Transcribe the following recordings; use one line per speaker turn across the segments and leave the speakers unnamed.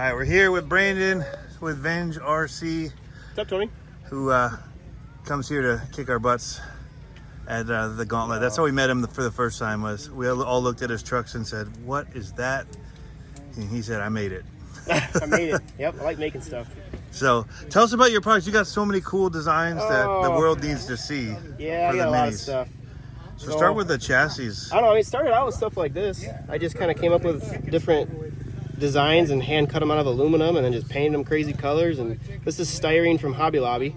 All right, we're here with Brandon with Venge RC.
What's up, Tony?
Who comes here to kick our butts at the Gauntlet. That's how we met him for the first time. Was we all looked at his trucks and said, "What is that?" And he said, "I made it."
I made it. Yep, I like making stuff.
So tell us about your products. You got so many cool designs that the world needs to see.
Yeah, I got a lot of stuff.
So start with the chassis.
I don't know. It started out with stuff like this. I just kind of came up with different designs and hand cut them out of aluminum and then just painted them crazy colors. And this is styrene from Hobby Lobby.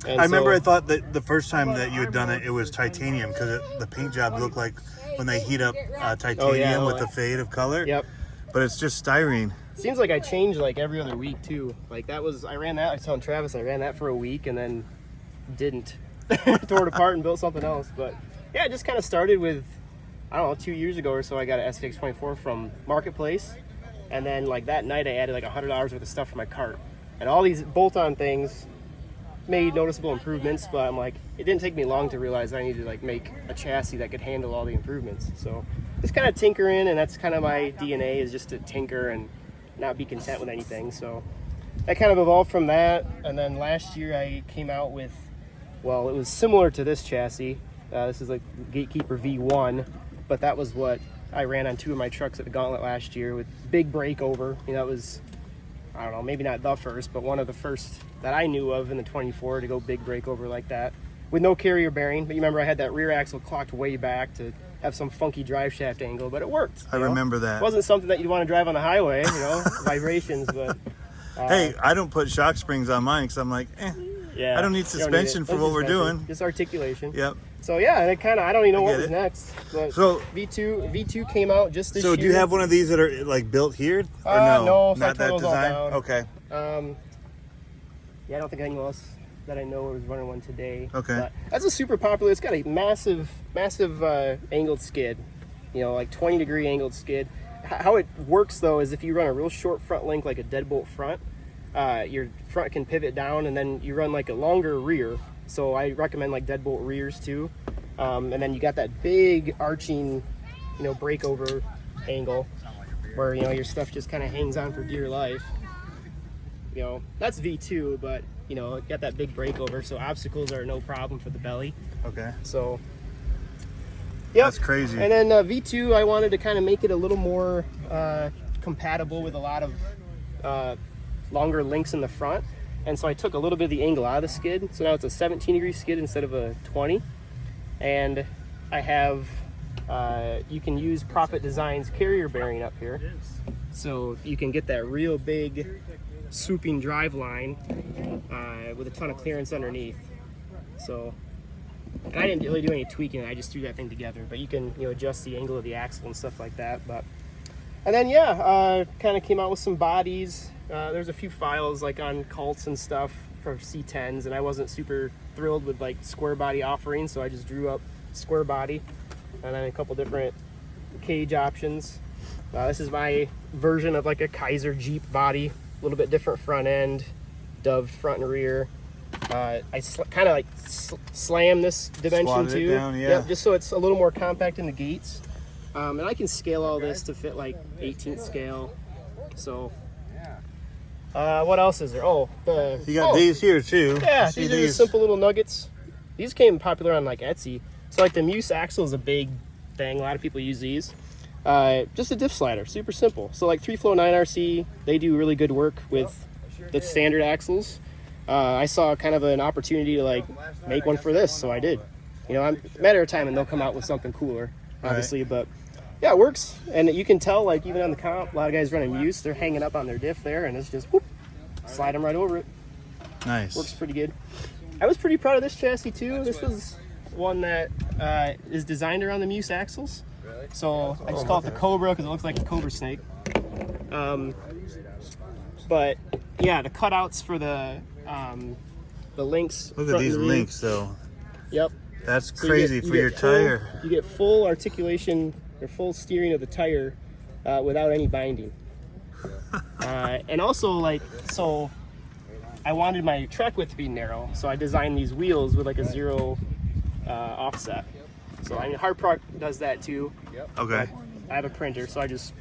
And
I remember I thought that the first time that you had done it, it was titanium because the paint job looked like when they heat up titanium with the fade of color.
Yep.
But it's just styrene.
Seems like I change like every other week too. Like that was, I ran that, I was telling Travis, I ran that for a week and then didn't. Tore it apart and built something else. But yeah, it just kind of started with, I don't know, 2 years ago or so, I got an SCX24 from Marketplace. And then like that night I added like $100 worth of stuff for my cart. And all these bolt-on things made noticeable improvements, but I'm like, it didn't take me long to realize I needed to like make a chassis that could handle all the improvements. So just kind of tinkering, and that's kind of my DNA, is just to tinker and not be content with anything. So that kind of evolved from that. And then last year I came out with, well, it was similar to this chassis. This is like Gatekeeper V1, but that was what I ran on 2 of my trucks at the Gauntlet last year with big breakover. You know, it was, I don't know, maybe not the first, but one of the first that I knew of in the 24 to go big breakover like that with no carrier bearing. But you remember I had that rear axle clocked way back to have some funky drive shaft angle, but it worked.
I remember that.
It wasn't something that you'd want to drive on the highway, you know, vibrations, but...
hey, I don't put shock springs on mine because I'm like,
yeah,
I don't need suspension for what we're doing.
Just articulation.
Yep.
So yeah, and it kind of, I don't even know what was next. But
so
V2 came out just this year.
So do you have one of these that are like built here? Or
no, so
not that design?
Okay. Yeah, I don't think anyone else that I know is running one today.
Okay.
But that's a super popular. It's got a massive angled skid. You know, like 20-degree angled skid. How it works though is if you run a real short front link like a deadbolt front, your front can pivot down, and then you run like a longer rear. So I recommend like deadbolt rears too. And then you got that big arching, you know, breakover angle where, you know, your stuff just kind of hangs on for dear life. You know, that's V2, but you know, it got that big breakover, so obstacles are no problem for the belly.
Okay.
So yeah,
that's crazy.
And then V2, I wanted to kind of make it a little more compatible with a lot of longer links in the front. And so I took a little bit of the angle out of the skid. So now it's a 17-degree skid instead of a 20. And I have, you can use Profit Designs carrier bearing up here. So you can get that real big swooping drive line with a ton of clearance underneath. So, and I didn't really do any tweaking, I just threw that thing together. But you can, you know, adjust the angle of the axle and stuff like that. But, and then yeah, kind of came out with some bodies. There's a few files like on Colts and stuff for C10s, and I wasn't super thrilled with like square body offerings, so I just drew up square body, and then a couple different cage options. This is my version of like a Kaiser Jeep body, a little bit different front end, dove front and rear. I kind of like slam this dimension too,
down, yeah.
Yep, just so it's a little more compact in the gates. And I can scale all this to fit like 18th scale. So what else is there? Oh,
you got these here too.
Yeah, these are the simple little nuggets. These came popular on like Etsy. So like the Muse axle is a big thing. A lot of people use these. Just a diff slider, super simple. So like 3Flow 9RC, they do really good work with the standard axles. I saw kind of an opportunity to like make one for this, so I did. You know, I'm a matter of time and they'll come out with something cooler, obviously, but yeah, it works. And you can tell, like, even on the comp, a lot of guys running Muse, they're hanging up on their diff there, and it's just, whoop, slide them right over it.
Nice.
Works pretty good. I was pretty proud of this chassis, too. This was one that is designed around the Muse axles. So I just call it the Cobra because it looks like a cobra snake. But, yeah, the cutouts for the links.
Look at these links, though.
Yep.
That's crazy for your tire.
You get full articulation or full steering of the tire without any binding. And also, like, so I wanted my track width to be narrow, so I designed these wheels with like a 0 offset. So I mean, Hard Product does that too.
Okay.
I have a printer, so I just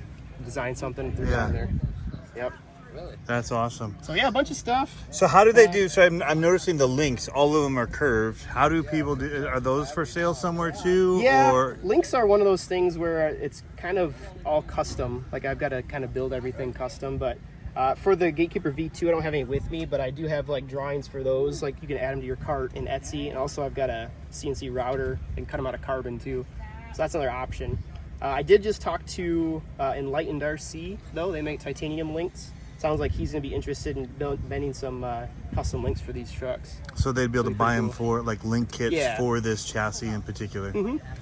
designed something and threw it on there. Yep. really.
That's awesome.
So yeah, a bunch of stuff.
So how do they do? So I'm noticing the links. All of them are curved. How do people do? Are those for sale somewhere too?
Yeah,
Or
links are one of those things where it's kind of all custom. Like I've got to kind of build everything custom. But for the Gatekeeper V2, I don't have any with me, but I do have like drawings for those. Like you can add them to your cart in Etsy, and also I've got a CNC router and cut them out of carbon too. So that's another option. I did just talk to Enlightened RC though. They make titanium links. Sounds like he's going to be interested in bending some custom links for these trucks.
so they'd be able to buy them
cool.
for like link kits
Yeah.
for this chassis in particular.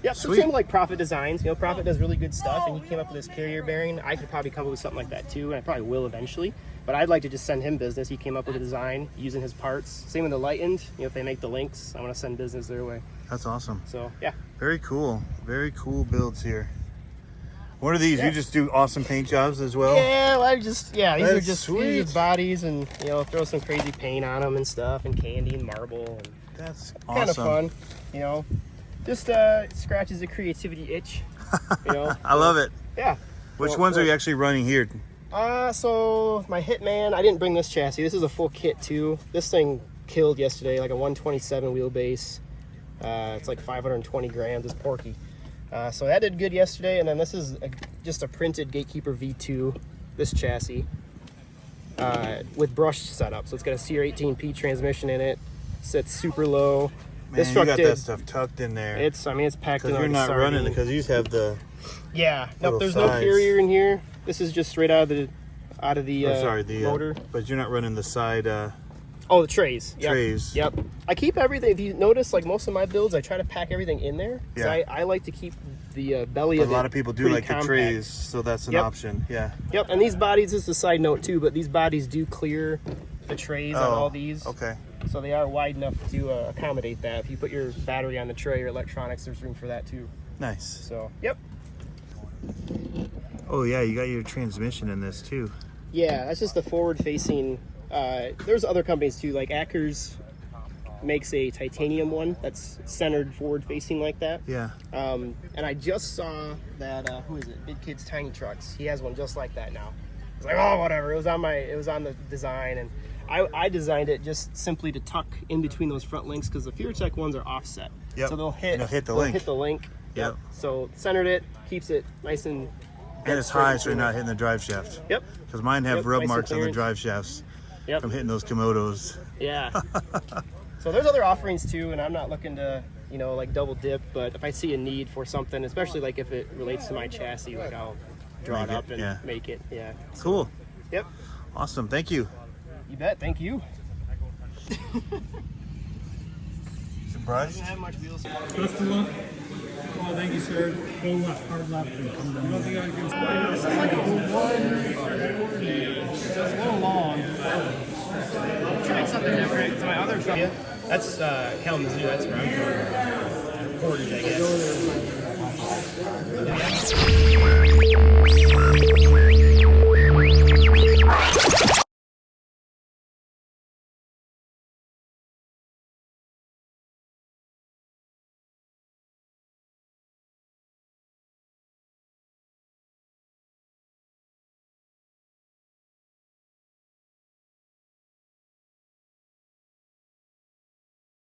Yep, so
Sweet.
same like Profit Designs. You know, Profit does really good stuff, and he came up with this carrier bearing. I could probably come up with something like that too, and I probably will eventually. But I'd like to just send him business. He came up with a design using his parts. Same with Enlightened. You know, if they make the links, I want to send business their way.
That's awesome.
So yeah.
Very cool. Very cool builds here. What are these?
Yeah.
You just do awesome paint jobs as well?
Yeah, well, these are
That's
just
sweet.
these are just bodies, and you know, throw some crazy paint on them and stuff, and candy and marble, and
That's
kind of
awesome.
fun. You know, just scratches the creativity itch. You know,
I love it.
yeah.
Which
So,
ones are you actually running here?
So my Hitman, I didn't bring this chassis. This is a full kit too. This thing killed yesterday, like a 127 wheelbase. It's like 520 grams. It's porky. So that did good yesterday. And then this is just a printed Gatekeeper V2, this chassis, with brush setup. So it's got a CR18P transmission in it. Sits super low.
Man,
This
you
truck
got
did.
that stuff tucked in there.
It's packed in
Because
like
you're
a
not running
sardine.
it, because you have the...
Yeah,
little
nope. There's no
sides.
carrier in here. This is just straight out of the motor.
But you're not running the side
Oh, the trays. Yep.
trays.
Yep. I keep everything. If you notice, like most of my builds, I try to pack everything in there. So
Yeah.
I like to keep the belly
But
of
a
it
lot of people do
pretty
like
compact.
the trays, so that's an
Yep.
option. Yeah.
Yep. And these bodies, this is a side note too, but these bodies do clear the trays on all these.
Okay.
So they are wide enough to accommodate that. If you put your battery on the tray or electronics, there's room for that too.
Nice.
So, yep.
Oh yeah, you got your transmission in this too.
Yeah, that's just the forward-facing. There's other companies too, like Akers makes a titanium one that's centered forward-facing like that.
Yeah.
And I just saw that who is it? Big Kids Tiny Trucks. He has one just like that now. It's like, oh, whatever. It was on the design, and I designed it just simply to tuck in between those front links because the FearTech ones are offset.
Yep.
So they'll hit
the link.
Hit the link.
Yep.
So centered it, keeps it nice and.
And it's high, so you're not hitting the drive shaft.
Yep.
Because mine have
Yep,
rub
nice and
marks on the
clearance.
drive shafts
Yep.
from hitting those Komodos.
Yeah. So there's other offerings too, and I'm not looking to, you know, like double dip, but if I see a need for something, especially like if it relates to my chassis, like I'll draw
Make
it
it,
up and
yeah.
make it. Yeah.
Cool.
Yep.
Awesome. Thank you.
You bet. Thank you.
Surprised?
Have much wheels.
Best of luck. Oh, thank you, sir. Go left, hard left, and come down.
This is like a 140. It's a little long. Tried something different. So my other truck, that's Kalamazoo. That's where I'm from. Portage, I guess.